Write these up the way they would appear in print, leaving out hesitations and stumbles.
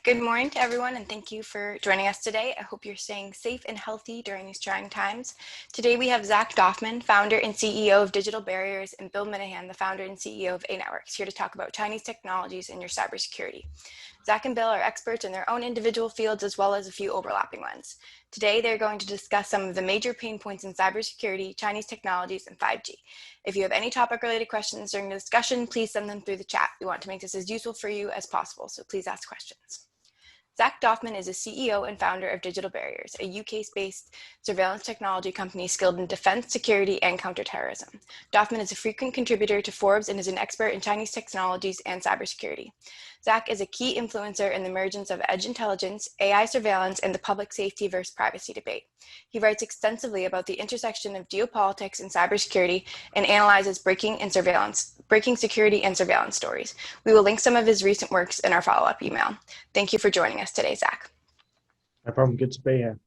Good morning to everyone, and thank you for joining us today. I hope you're staying safe and healthy during these trying times. Today we have Zak Doffman, founder and CEO of Digital Barriers, and Bill Minahan, the founder and CEO of aNetworks, here to talk about Chinese technologies and your cybersecurity. Zak and Bill are experts in their own individual fields as well as a few overlapping ones. Today, they're going to discuss some of the major pain points in cybersecurity, Chinese technologies, and 5G. If you have any topic-related questions during the discussion, please send them through the chat. We want to make this as useful for you as possible, so please ask questions. Zak Doffman is a CEO and founder of Digital Barriers, a UK-based surveillance technology company skilled in defense, security, and counterterrorism. Doffman is a frequent contributor to Forbes and is an expert in Chinese technologies and cybersecurity. Zak is a key influencer in the emergence of edge intelligence, AI surveillance, and the public safety versus privacy debate. He writes extensively about the intersection of geopolitics and cybersecurity and analyzes breaking security and surveillance stories. We will link some of his recent works in our follow-up email. Thank you for joining us today, Zak. No problem. Good to be here.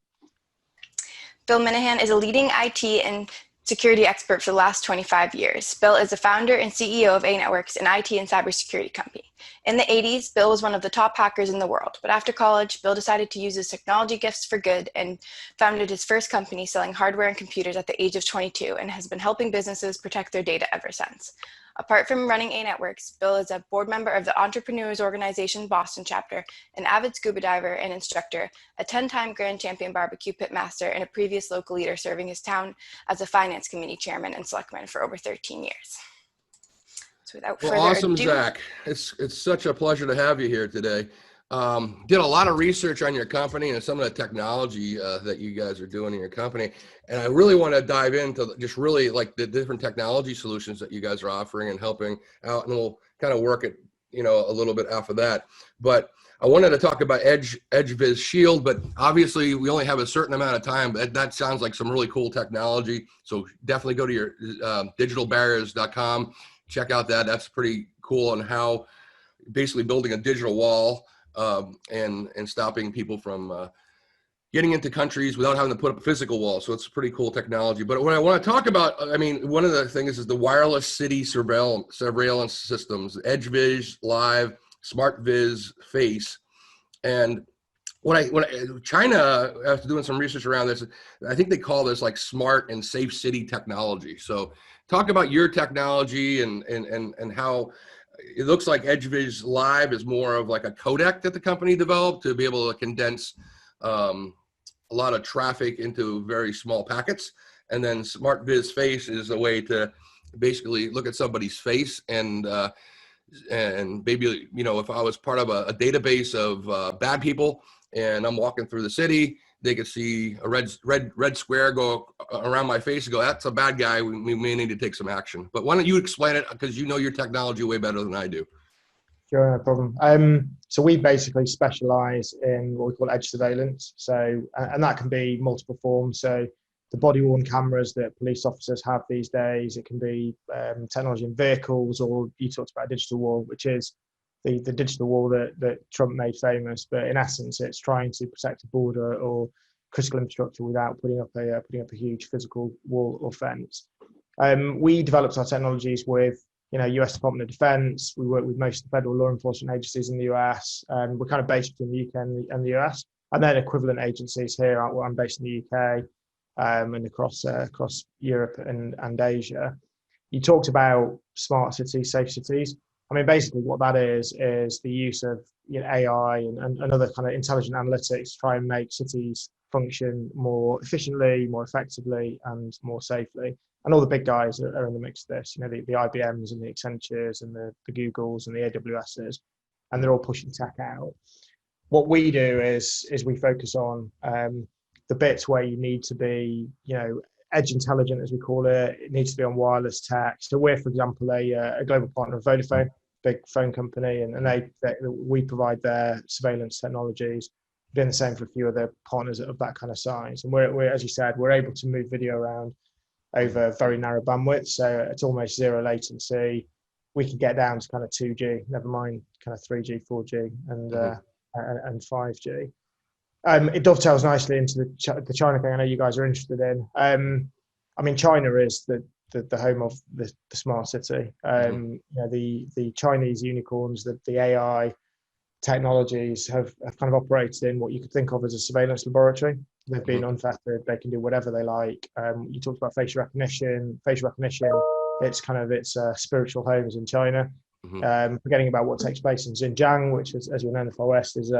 Bill Minahan is a leading IT and security expert for the last 25 years. Bill is the founder and CEO of aNetworks, an IT and cybersecurity company. In the 80s, Bill was one of the top hackers in the world, but after college, Bill decided to use his technology gifts for good and founded his first company selling hardware and computers at the age of 22 and has been helping businesses protect their data ever since. Apart from running aNetworks, Bill is a board member of the Entrepreneurs Organization Boston chapter, an avid scuba diver and instructor, a 10-time Grand Champion barbecue pit master, and a previous local leader serving his town as a finance committee chairman and selectman for over 13 years. So without further awesome, ado, Zak. It's such a pleasure to have you here today. Did a lot of research on your company and some of the technology that you guys are doing in your company. And I really want to dive into just really like the different technology solutions that you guys are offering and helping out. And we'll kind of work it, a little bit after that. But I wanted to talk about EdgeViz Shield, but obviously we only have a certain amount of time. But that sounds like some really cool technology. So definitely go to your digitalbarriers.com. Check out that. That's pretty cool on how basically building a digital wall and stopping people from getting into countries without having to put up a physical wall. So it's pretty cool technology. But what I want to talk about, one of the things is the wireless city surveillance systems, EdgeViz Live, SmartViz Face. And China, after doing some research around this, I think they call this like smart and safe city technology. So talk about your technology and how it looks like EdgeViz Live is more of like a codec that the company developed to be able to condense a lot of traffic into very small packets. And then SmartViz Face is a way to basically look at somebody's face and maybe, if I was part of a database of bad people and I'm walking through the city, they could see a red square go around my face and go, that's a bad guy. We may need to take some action. But why don't you explain it? Because you know your technology way better than I do. Sure, no problem. So we basically specialize in what we call edge surveillance. So, and that can be multiple forms. So the body-worn cameras that police officers have these days, it can be technology in vehicles, or you talked about a digital wall, which is the digital wall that Trump made famous. But in essence, it's trying to protect a border or critical infrastructure without putting up a huge physical wall or fence. We developed our technologies with US Department of Defense. We work with most of the federal law enforcement agencies in the US. We're kind of based between the UK and the US, and then equivalent agencies here. I'm based in the UK and across Europe and Asia. You talked about smart cities, safe cities. Basically what that is the use of AI and other kind of intelligent analytics to try and make cities function more efficiently, more effectively, and more safely. And all the big guys are in the mix of this, the IBMs and the Accentures and the Googles and the AWSs, and they're all pushing tech out. What we do is we focus on the bits where you need to be, edge intelligent, as we call it. It needs to be on wireless tech. So we're, for example, a global partner of Vodafone, big phone company, and we provide their surveillance technologies. We're doing the same for a few other partners of that kind of size. And we're, as you said, we're able to move video around over very narrow bandwidth, so it's almost zero latency. We can get down to kind of 2G, never mind kind of 3G, 4G, and 5G. It dovetails nicely into the China thing I know you guys are interested in. China is the home of the smart city. The Chinese unicorns, the AI technologies have kind of operated in what you could think of as a surveillance laboratory. They've been unfettered. They can do whatever they like. You talked about facial recognition. Facial recognition, it's kind of its spiritual homes in China. Forgetting about what takes place in Xinjiang, which is, as you know, in the Far West, is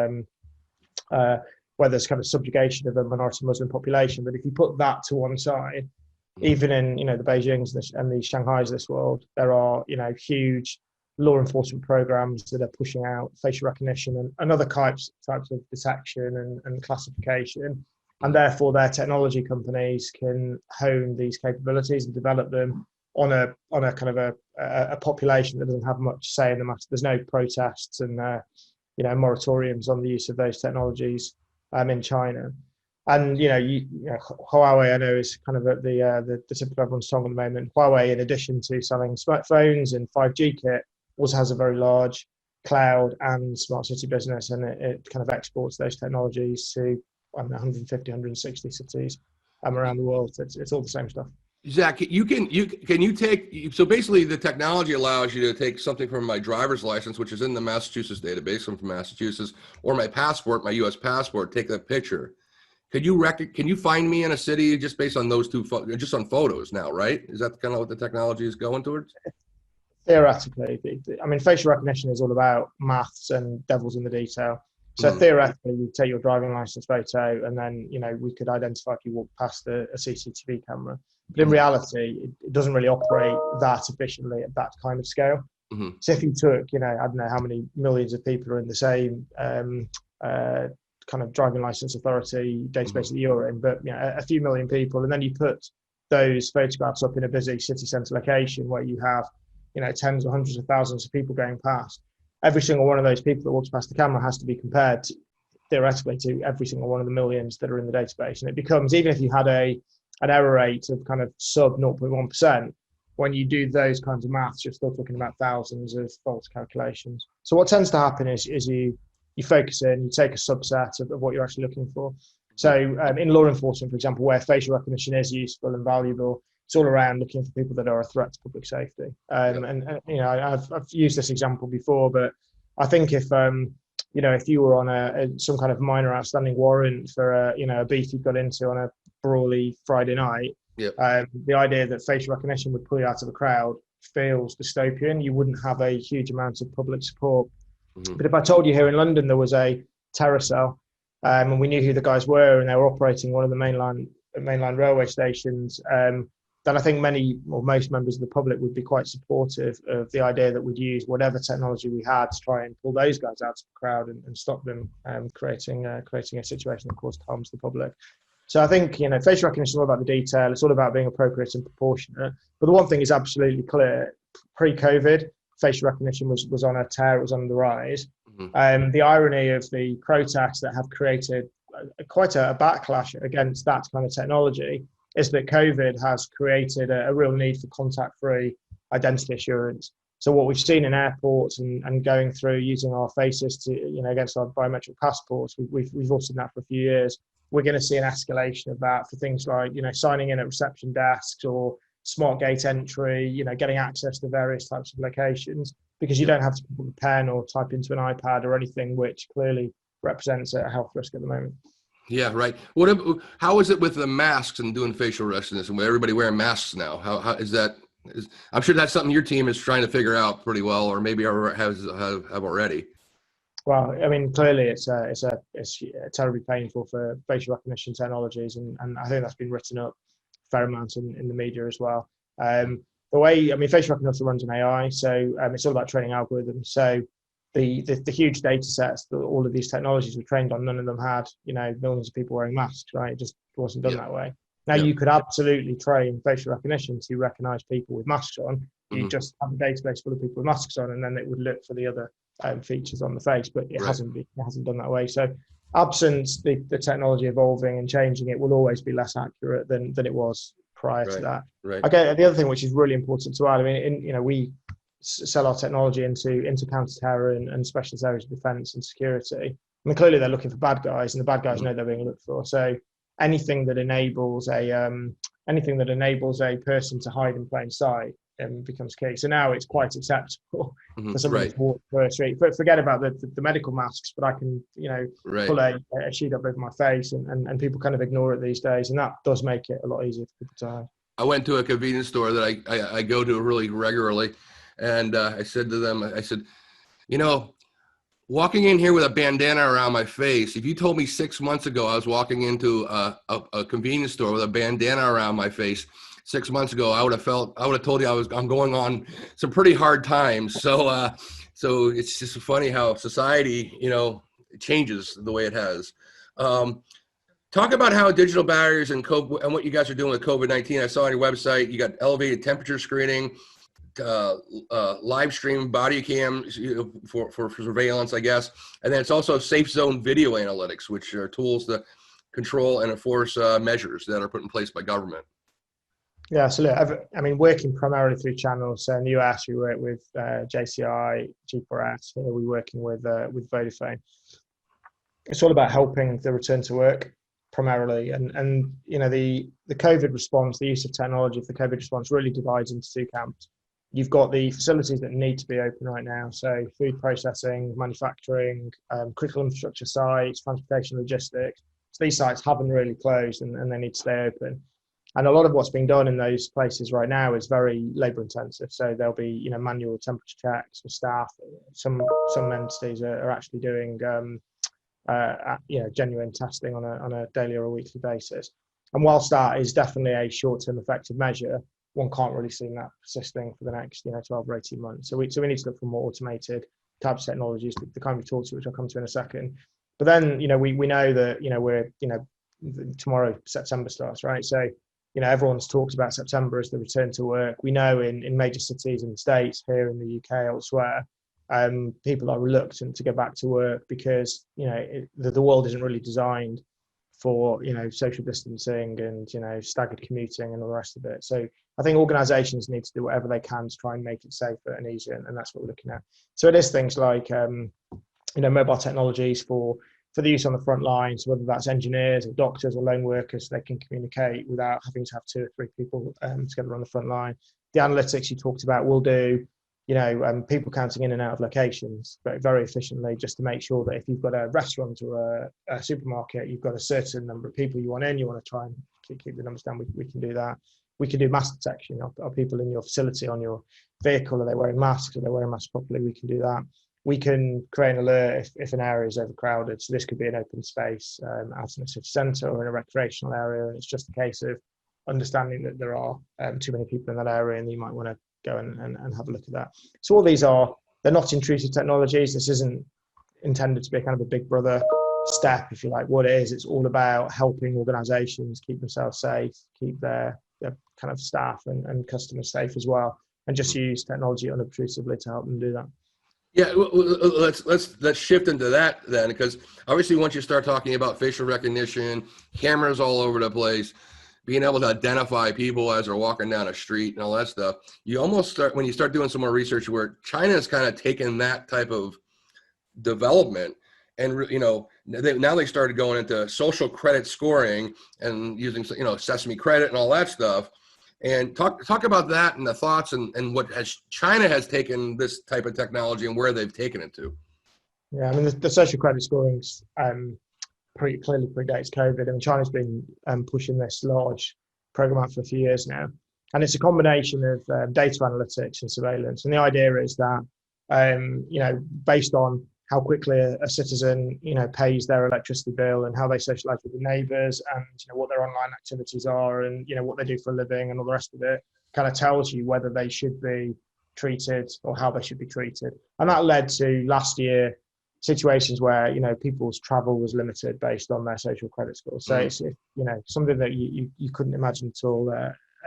where there's kind of subjugation of a minority Muslim population. But if you put that to one side, even in the Beijings and the Shanghais of this world, there are huge law enforcement programs that are pushing out facial recognition and other types of detection and classification. And therefore, their technology companies can hone these capabilities and develop them on a kind of a population that doesn't have much say in the matter. There's no protests and moratoriums on the use of those technologies in China. And Huawei, I know, is kind of at the tip of everyone's tongue at the moment. Huawei, in addition to selling smartphones and 5G kit, also has a very large cloud and smart city business, and it kind of exports those technologies to 150, 160 cities around the world. It's all the same stuff. Zach, can you take, so basically the technology allows you to take something from my driver's license, which is in the Massachusetts database, I'm from Massachusetts, or my passport, my US passport, take that picture. Can you find me in a city just based on those just on photos now, right? Is that kind of what the technology is going towards? Theoretically, I mean, facial recognition is all about maths and devil's in the detail. So theoretically, you take your driving license photo, and then we could identify if you walk past a CCTV camera. But in reality, it doesn't really operate that efficiently at that kind of scale. So if you took, I don't know how many millions of people are in the same kind of driving license authority database that you're in, but a few million people, and then you put those photographs up in a busy city centre location where you have tens or hundreds of thousands of people going past. Every single one of those people that walks past the camera has to be compared theoretically to every single one of the millions that are in the database. And it becomes, even if you had an error rate of kind of sub 0.1%, when you do those kinds of maths, you're still talking about thousands of false calculations. So what tends to happen is you focus in, you take a subset of what you're actually looking for. So in law enforcement, for example, where facial recognition is useful and valuable, it's all around looking for people that are a threat to public safety. And I've used this example before, but I think if you were on some kind of minor outstanding warrant for a beef you got into on a brawly Friday night, the idea that facial recognition would pull you out of a crowd feels dystopian. You wouldn't have a huge amount of public support. But if I told you here in London there was a terror cell, and we knew who the guys were, and they were operating one of the mainline railway stations, then I think many or most members of the public would be quite supportive of the idea that we'd use whatever technology we had to try and pull those guys out of the crowd and stop them creating a situation that caused harm to the public. So I think facial recognition is all about the detail. It's all about being appropriate and proportionate. But the one thing is absolutely clear: pre-COVID, facial recognition was on a tear. It was on the rise. The irony of the protests that have created quite a backlash against that kind of technology is that COVID has created a real need for contact-free identity assurance. So what we've seen in airports and going through using our faces to, against our biometric passports, we've all seen that for a few years. We're going to see an escalation of that for things like, signing in at reception desks or smart gate entry, getting access to various types of locations, because you don't have to put a pen or type into an iPad or anything, which clearly represents a health risk at the moment. Yeah, right. How is it with the masks and doing facial recognition? With everybody wearing masks now, how is that? I'm sure that's something your team is trying to figure out pretty well, or maybe have already. Well, I mean, clearly it's terribly painful for facial recognition technologies, and I think that's been written up a fair amount in the media as well. Facial recognition runs on AI, so it's all about training algorithms. So the huge data sets that all of these technologies were trained on, none of them had millions of people wearing masks, right? It just wasn't done that way. Now you could absolutely train facial recognition to recognize people with masks on. You just have a database full of people with masks on, and then it would look for the other features on the face, but it hasn't done that way. So absent the technology evolving and changing, it will always be less accurate than it was prior to that. Right. Okay, the other thing which is really important to add, I mean, we sell our technology into counter-terror and specialist areas of defence and security. I mean, clearly they're looking for bad guys, and the bad guys know they're being looked for. So anything that enables a person to hide in plain sight becomes key. So now it's quite acceptable for somebody Right. to walk through a street. Forget about the medical masks, but I can, Right. pull a sheet up over my face, and people kind of ignore it these days, and that does make it a lot easier for people to hide. I went to a convenience store that I go to really regularly, and I said to them, I said, walking in here with a bandana around my face, if you told me 6 months ago I was walking into a convenience store with a bandana around my face 6 months ago, I would have told you I'm going on some pretty hard times. So it's just funny how society, changes the way it has. Talk about how digital barriers and COVID, and what you guys are doing with COVID-19. I saw on your website, you got elevated temperature screening, live stream body cams for surveillance, I guess. And then it's also safe zone video analytics, which are tools to control and enforce measures that are put in place by government. Yeah, so look, working primarily through channels. So in the US, we work with JCI, G4S. Here we're working with Vodafone. It's all about helping the return to work primarily, and the COVID response, the use of technology for the COVID response really divides into two camps. You've got the facilities that need to be open right now, so food processing, manufacturing, critical infrastructure sites, transportation, logistics. So these sites haven't really closed, and they need to stay open. And a lot of what's being done in those places right now is very labour intensive. So there'll be manual temperature checks for staff. Some entities are actually doing genuine testing on a daily or a weekly basis. And whilst that is definitely a short-term effective measure, one can't really see that persisting for the next 12 or 18 months. So we need to look for more automated types of technologies, the kind we talked to, which I'll come to in a second. But then we know that we're tomorrow September starts, right? So everyone's talked about September as the return to work. We know in major cities in the States, here in the UK, elsewhere, people are reluctant to go back to work because the world isn't really designed for social distancing and staggered commuting and all the rest of it. So I think organisations need to do whatever they can to try and make it safer and easier, and that's what we're looking at. So it is things like mobile technologies for the use on the front lines, whether that's engineers or doctors or lone workers, so they can communicate without having to have 2 or 3 people together on the front line. The analytics you talked about will do people counting in and out of locations, but very efficiently, just to make sure that if you've got a restaurant or a supermarket, you've got a certain number of people you want in, you want to try and keep the numbers down, we can do that. We can do mask detection. Are people in your facility, on your vehicle, are they wearing masks? Are they wearing masks properly? We can do that. We can create an alert if an area is overcrowded. So this could be an open space out in a city centre or in a recreational area, and it's just a case of understanding that there are too many people in that area, and you might want to go and have a look at that. So all these they're not intrusive technologies. This isn't intended to be a kind of a big brother step, if you like. What it is, it's all about helping organisations keep themselves safe, keep their kind of staff and customers safe as well, and just use technology unobtrusively to help them do that. Yeah, let's shift into that then, because obviously once you start talking about facial recognition, cameras all over the place, being able to identify people as they're walking down a street and all that stuff, you almost start, when you start doing some more research, where China has kind of taken that type of development and now they started going into social credit scoring and using Sesame credit and all that stuff. And talk about that and the thoughts and what China has taken this type of technology and where they've taken it to. Yeah, I mean the social credit scoring's pretty clearly predates COVID. I mean, China's been pushing this large program out for a few years now, and it's a combination of data analytics and surveillance. And the idea is that based on how quickly a citizen pays their electricity bill and how they socialise with the neighbours and what their online activities are and what they do for a living and all the rest of it, kind of tells you whether they should be treated or how they should be treated. And that led to last year situations where people's travel was limited based on their social credit score. So it's something that you couldn't imagine at all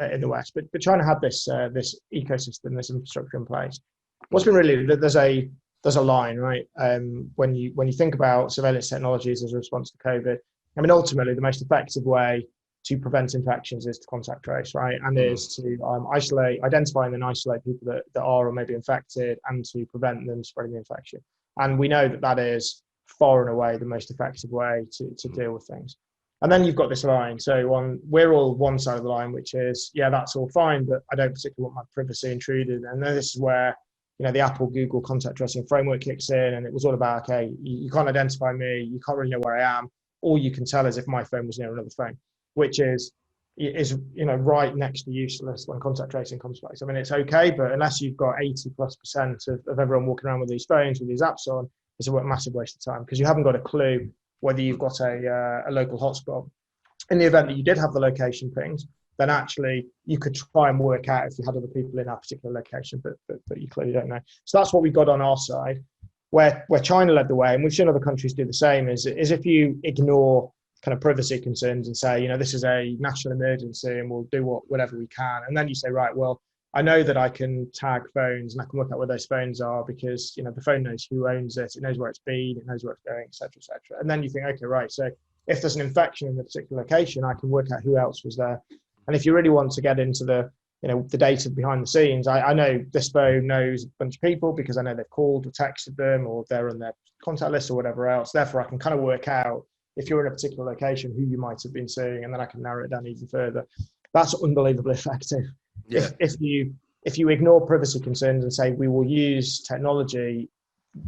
in the West. But China had this ecosystem, this infrastructure in place. What's been really, there's a line, right? When you think about surveillance technologies as a response to COVID, I mean, ultimately the most effective way to prevent infections is to contact trace, right? And is to identify and then isolate people that are or may be infected, and to prevent them spreading the infection. And we know that is far and away the most effective way to deal with things. And then you've got this line. So we're all one side of the line, which is, yeah, that's all fine, but I don't particularly want my privacy intruded. And then this is where, the Apple, Google contact tracing framework kicks in, and it was all about, okay, you can't identify me, you can't really know where I am. All you can tell is if my phone was near another phone, which is right next to useless when contact tracing comes back. So, I mean, it's okay, but unless you've got 80+% of everyone walking around with these phones, with these apps on, it's a massive waste of time because you haven't got a clue whether you've got a local hotspot. In the event that you did have the location pinged, then actually you could try and work out if you had other people in that particular location, but you clearly don't know. So that's what we've got on our side. Where China led the way, and we've seen other countries do the same, is if you ignore kind of privacy concerns and say, this is a national emergency and we'll do whatever we can. And then you say, right, well, I know that I can tag phones and I can work out where those phones are because, the phone knows who owns it, it knows where it's been, it knows where it's going, et cetera, et cetera. And then you think, okay, right, so if there's an infection in the particular location, I can work out who else was there. And if you really want to get into the data behind the scenes, I know this phone knows a bunch of people because I know they've called or texted them or they're on their contact list or whatever else. Therefore, I can kind of work out if you're in a particular location who you might have been seeing, and then I can narrow it down even further. That's unbelievably effective. Yeah. If you ignore privacy concerns and say we will use technology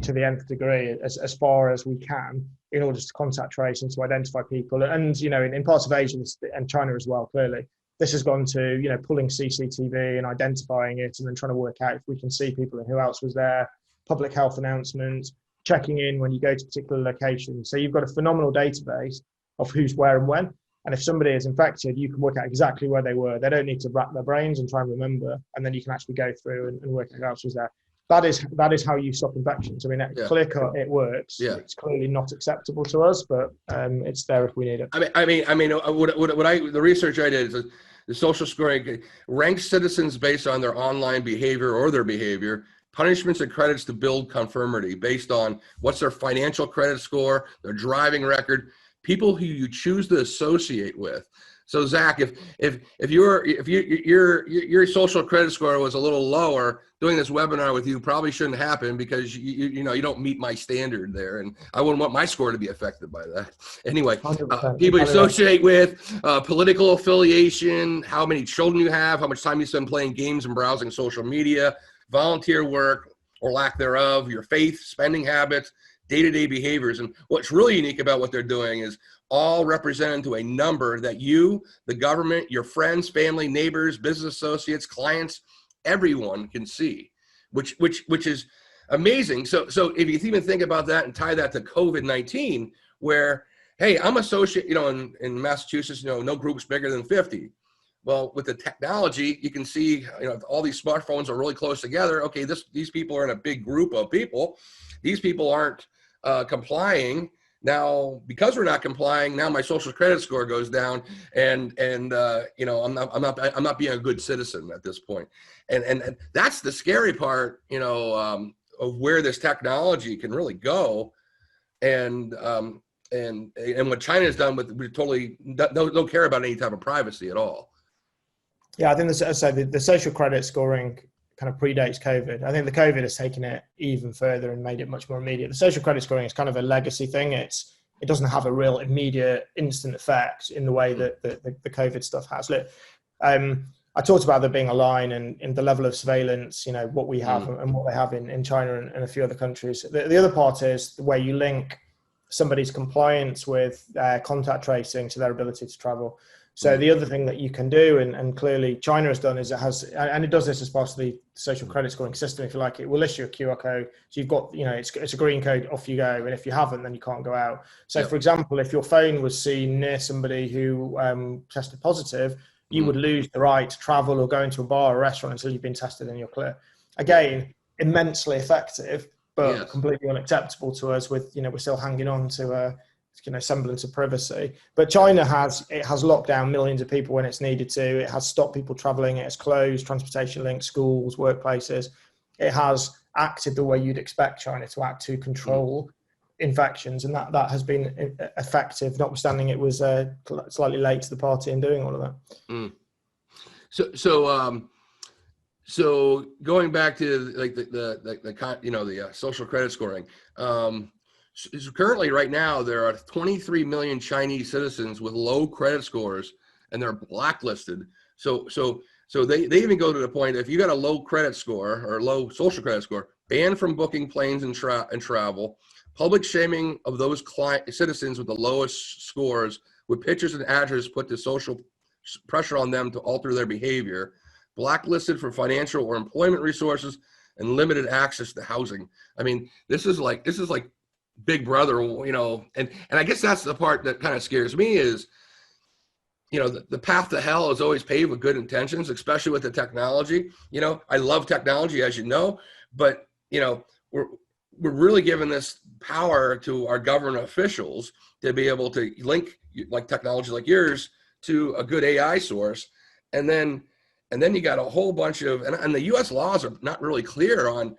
to the nth degree as far as we can in order to contact trace and to identify people, and in parts of Asia and China as well, clearly this has gone to pulling CCTV and identifying it and then trying to work out if we can see people and who else was there, public health announcements, checking in when you go to particular locations. So you've got a phenomenal database of who's where and when. And if somebody is infected, you can work out exactly where they were. They don't need to rack their brains and try and remember. And then you can actually go through and work out who else was there. That is how you stop infections. I mean, clear cut, it works. Yeah. It's clearly not acceptable to us, but it's there if we need it. The research I did is the social scoring ranks citizens based on their online behavior or their behavior, punishments and credits to build conformity based on what's their financial credit score, their driving record, people who you choose to associate with. So Zach, if your social credit score was a little lower, doing this webinar with you probably shouldn't happen because you don't meet my standard there, and I wouldn't want my score to be affected by that. Anyway, people you associate with, political affiliation, how many children you have, how much time you spend playing games and browsing social media, volunteer work or lack thereof, your faith, spending habits, day-to-day behaviors. And what's really unique about what they're doing is all represented to a number that you, the government, your friends, family, neighbors, business associates, clients, everyone can see, which is amazing. So if you even think about that and tie that to COVID-19, where, hey, I'm associate, in Massachusetts, no group's bigger than 50. Well, with the technology, you can see, all these smartphones are really close together. Okay, these people are in a big group of people. These people aren't complying. Now, because we're not complying, now my social credit score goes down, and I'm not being a good citizen at this point. And that's the scary part, of where this technology can really go, and what China has done we totally don't care about any type of privacy at all. Yeah, I think the social credit scoring kind of predates COVID. I think the COVID has taken it even further and made it much more immediate. The social credit scoring is kind of a legacy thing. It doesn't have a real immediate instant effect in the way that the COVID stuff has. Look, I talked about there being a line and the level of surveillance, what we have and what they have in China and a few other countries. The other part is the way you link somebody's compliance with contact tracing to their ability to travel. So the other thing that you can do, and clearly China has done, is it does this as part of the social credit scoring system, if you like. It will issue a QR code. So you've got, it's a green code, off you go. And if you haven't, then you can't go out. So for example, if your phone was seen near somebody who tested positive, you would lose the right to travel or go into a bar or restaurant until you've been tested and you're clear. Again, immensely effective, but completely unacceptable to us we're still hanging on to semblance of privacy. But China has locked down millions of people when it's needed to. It has stopped people traveling. It has closed transportation links, schools, workplaces. It has acted the way you'd expect China to act to control infections, and that has been effective, notwithstanding it was slightly late to the party in doing all of that. So going back to like the social credit scoring, Currently, right now, there are 23 million Chinese citizens with low credit scores, and they're blacklisted. So they even go to the point, if you got a low credit score or low social credit score, banned from booking planes and travel, public shaming of those citizens with the lowest scores, with pictures and addresses put the social pressure on them to alter their behavior, blacklisted for financial or employment resources, and limited access to housing. I mean, this is like Big Brother, and I guess that's the part that kind of scares me is, the path to hell is always paved with good intentions, especially with the technology. I love technology, as you know, but we're really giving this power to our government officials to be able to link like technology like yours to a good AI source, and then you got a whole bunch of, and the U.S. laws are not really clear on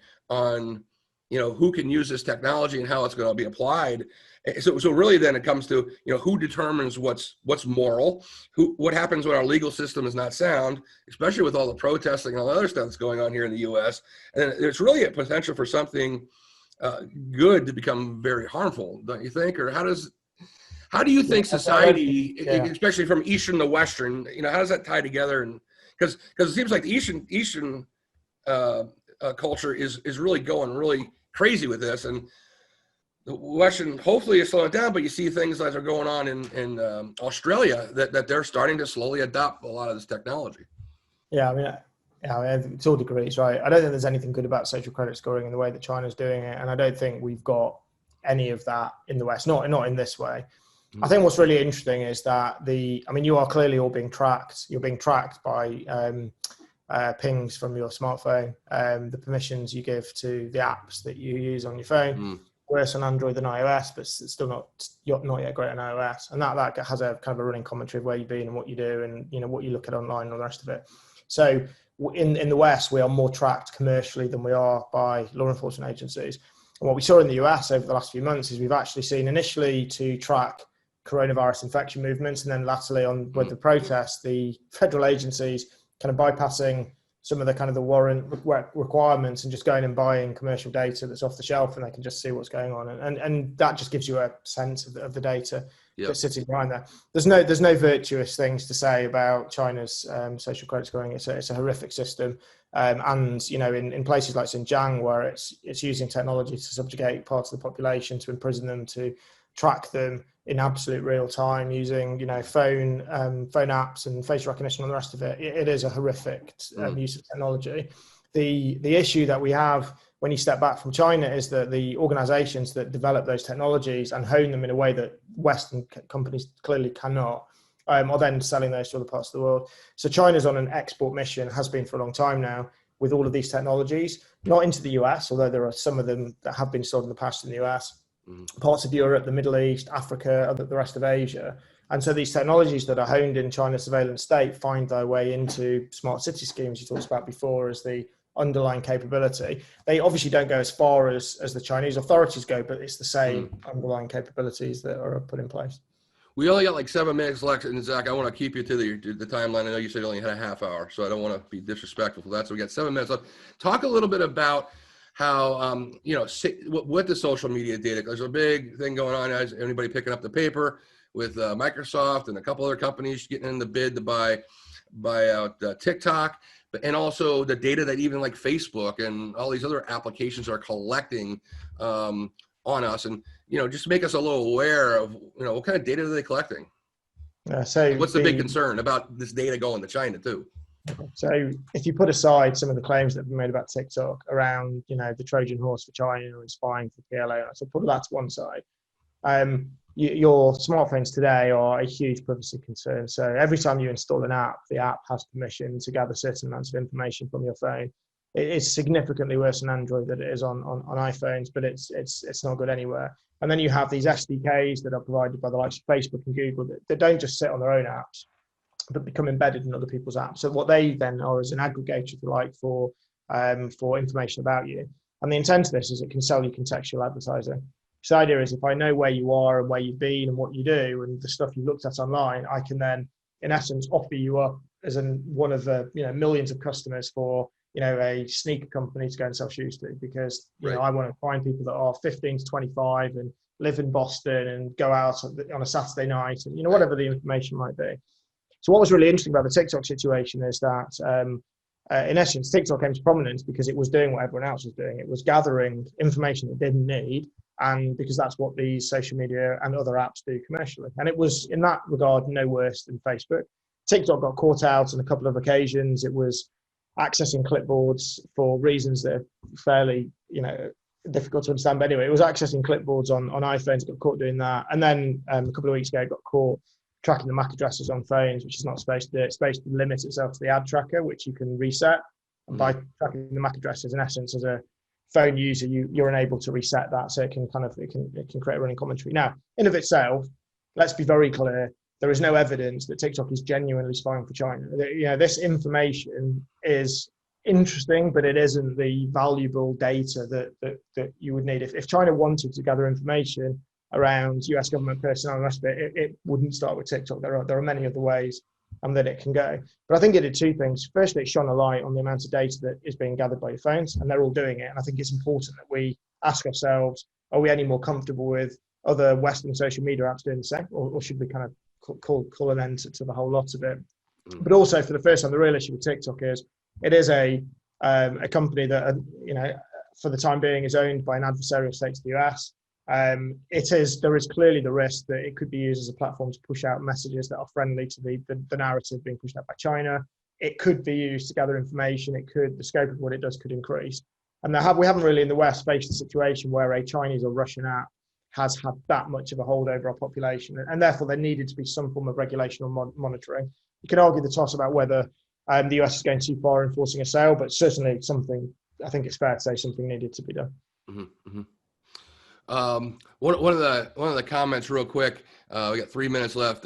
who can use this technology and how it's going to be applied. So really then it comes to, who determines what's moral, what happens when our legal system is not sound, especially with all the protesting and all the other stuff that's going on here in the U.S. And there's really a potential for something good to become very harmful, don't you think? Or how do you think society, especially from Eastern to Western, how does that tie together? And because it seems like the Eastern culture is really going really crazy with this, and the Western hopefully is slowing down, but you see things that are going on in Australia that they're starting to slowly adopt a lot of this technology. Yeah, I mean, it's all degrees, right? I don't think there's anything good about social credit scoring in the way that China's doing it, and I don't think we've got any of that in the West, not in this way. I think what's really interesting is that you are clearly all being tracked. You're being tracked by pings from your smartphone, the permissions you give to the apps that you use on your phone. Worse on Android than iOS, but it's still not yet great on iOS. And that has a kind of a running commentary of where you've been and what you do and what you look at online and all the rest of it. So in the West, we are more tracked commercially than we are by law enforcement agencies. And what we saw in the US over the last few months is we've actually seen initially to track coronavirus infection movements, and then latterly with the protests, the federal agencies kind of bypassing some of the kind of the warrant requirements and just going and buying commercial data that's off the shelf, and they can just see what's going on. And that just gives you a sense of the data that's sitting behind there. There's no virtuous things to say about China's social credit scoring. It's a horrific system. And in places like Xinjiang, where it's using technology to subjugate parts of the population, to imprison them, to track them in absolute real time using phone apps and face recognition and the rest of it. It is a horrific use of technology. The issue that we have when you step back from China is that the organizations that develop those technologies and hone them in a way that Western companies clearly cannot are then selling those to other parts of the world. So China's on an export mission, has been for a long time now, with all of these technologies, not into the US, although there are some of them that have been sold in the past in the US, parts of Europe, the Middle East, Africa, the rest of Asia. And so these technologies that are honed in China's surveillance state find their way into smart city schemes you talked about before as the underlying capability. They obviously don't go as far as the Chinese authorities go, but it's the same underlying capabilities that are put in place. We only got like 7 minutes left, and Zach, I want to keep you to the timeline. I know you said you only had a half hour, so I don't want to be disrespectful for that. So we got 7 minutes left. Talk a little bit about how, what the social media data, there's a big thing going on. As anybody picking up the paper with Microsoft and a couple other companies getting in the bid to buy out TikTok, and also the data that even like Facebook and all these other applications are collecting on us, and just make us a little aware of what kind of data are they collecting. So what's the big concern about this data going to China too? So if you put aside some of the claims that have been made about TikTok around the Trojan horse for China and spying for PLA, so put that to one side. Your smartphones today are a huge privacy concern. So every time you install an app, the app has permission to gather certain amounts of information from your phone. It's significantly worse on Android than it is on iPhones, but it's not good anywhere. And then you have these SDKs that are provided by the likes of Facebook and Google that don't just sit on their own apps, but become embedded in other people's apps. So what they then are is an aggregator, if you like, for information about you. And the intent of this is it can sell you contextual advertising. So the idea is if I know where you are and where you've been and what you do and the stuff you've looked at online, I can then, in essence, offer you up as one of the millions of customers for a sneaker company to go and sell shoes to, because I want to find people that are 15 to 25 and live in Boston and go out on a Saturday night, and whatever the information might be. So what was really interesting about the TikTok situation is that in essence, TikTok came to prominence because it was doing what everyone else was doing. It was gathering information it didn't need, and because that's what these social media and other apps do commercially. And it was, in that regard, no worse than Facebook. TikTok got caught out on a couple of occasions. It was accessing clipboards for reasons that are fairly, difficult to understand. But anyway, it was accessing clipboards on iPhones, got caught doing that. And then a couple of weeks ago, it got caught tracking the MAC addresses on phones, which is not supposed to do. It's supposed to limit itself to the ad tracker, which you can reset. And by tracking the MAC addresses, in essence, as a phone user, you're unable to reset that, so it can create a running commentary. Now, in of itself, let's be very clear, there is no evidence that TikTok is genuinely spying for China. This information is interesting, but it isn't the valuable data that you would need. If China wanted to gather information around US government personnel and the rest of it, it wouldn't start with TikTok. There are many other ways that it can go. But I think it did two things. Firstly, it shone a light on the amount of data that is being gathered by your phones, and they're all doing it. And I think it's important that we ask ourselves, are we any more comfortable with other Western social media apps doing the same, or should we kind of call an end to the whole lot of it? But also, for the first time, the real issue with TikTok is it is a company that, for the time being, is owned by an adversarial state to the US. There is clearly the risk that it could be used as a platform to push out messages that are friendly to the narrative being pushed out by China. It could be used to gather information. The scope of what it does could increase. And we haven't really in the West faced a situation where a Chinese or Russian app has had that much of a hold over our population. And therefore, there needed to be some form of regulation or monitoring. You can argue the toss about whether the US is going too far in forcing a sale, but certainly something, I think it's fair to say, something needed to be done. Mm-hmm. One of the comments real quick, we got 3 minutes left.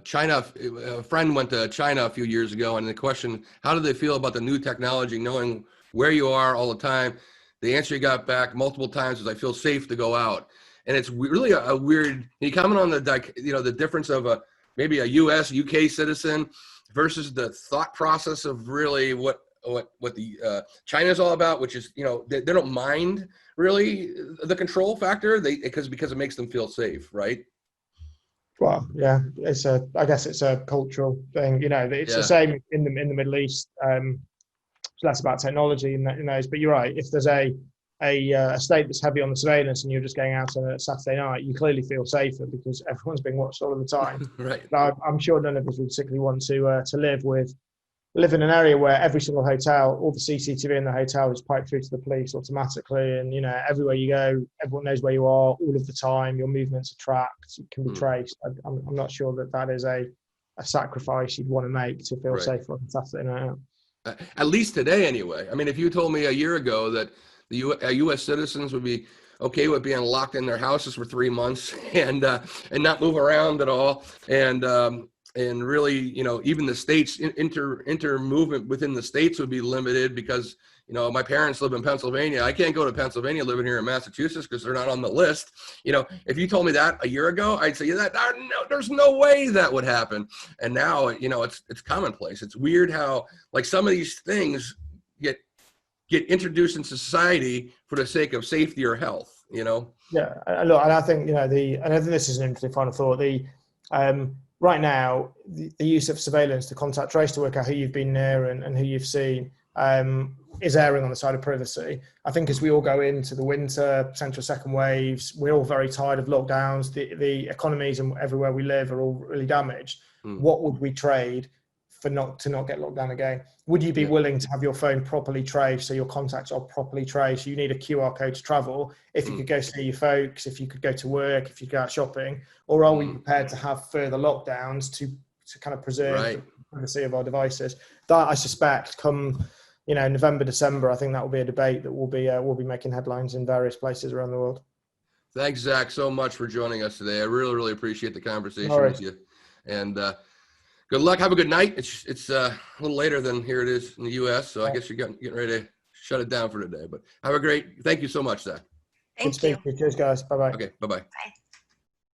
China, a friend went to China a few years ago, and the question, how do they feel about the new technology, knowing where you are all the time? The answer he got back multiple times was, I feel safe to go out. And it's really a weird, he commented on the difference of maybe a US, UK citizen versus the thought process of really what the China is all about, which is, they don't mind really the control factor, because it makes them feel safe, right? Well, yeah, I guess it's a cultural thing. It's the same in the Middle East. It's less about technology in those, but you're right. If there's a state that's heavy on the surveillance and you're just going out on a Saturday night, you clearly feel safer because everyone's being watched all of the time. Right. I'm sure none of us would particularly want to live in an area where every single hotel, all the CCTV in the hotel is piped through to the police automatically, and everywhere you go, everyone knows where you are all of the time. Your movements are tracked, can be traced. I'm not sure that is a sacrifice you'd want to make to feel safer on Saturday night out. At least today, anyway. I mean, if you told me a year ago that the U.S. citizens would be okay with being locked in their houses for 3 months and not move around at all, and really, even the states inter movement within the states would be limited because, my parents live in Pennsylvania. I can't go to Pennsylvania living here in Massachusetts because they're not on the list. If you told me that a year ago, I'd say there's no way that would happen. And now, it's commonplace. It's weird how some of these things get introduced into society for the sake of safety or health. Yeah, look, and I think and I think this is an interesting final thought. Right now, the use of surveillance to contact trace to work out who you've been near and who you've seen is erring on the side of privacy. I think as we all go into the winter, potential second waves, we're all very tired of lockdowns. The economies and everywhere we live are all really damaged. What would we trade to not get locked down again? Would you be willing to have your phone properly traced so your contacts are properly traced? You need a QR code to travel. If you could go see your folks, if you could go to work, if you go out shopping, or are we prepared to have further lockdowns to kind of preserve the privacy of our devices? That, I suspect, come November, December, I think that will be a debate that will be making headlines in various places around the world. Thanks, Zach, so much for joining us today. I really, really appreciate the conversation with you. And good luck. Have a good night. It's a little later than here it is in the U.S., so I guess you're getting ready to shut it down for today. But thank you so much, Zach. Thank you. Cheers, guys. Bye-bye. Okay, bye-bye. Bye.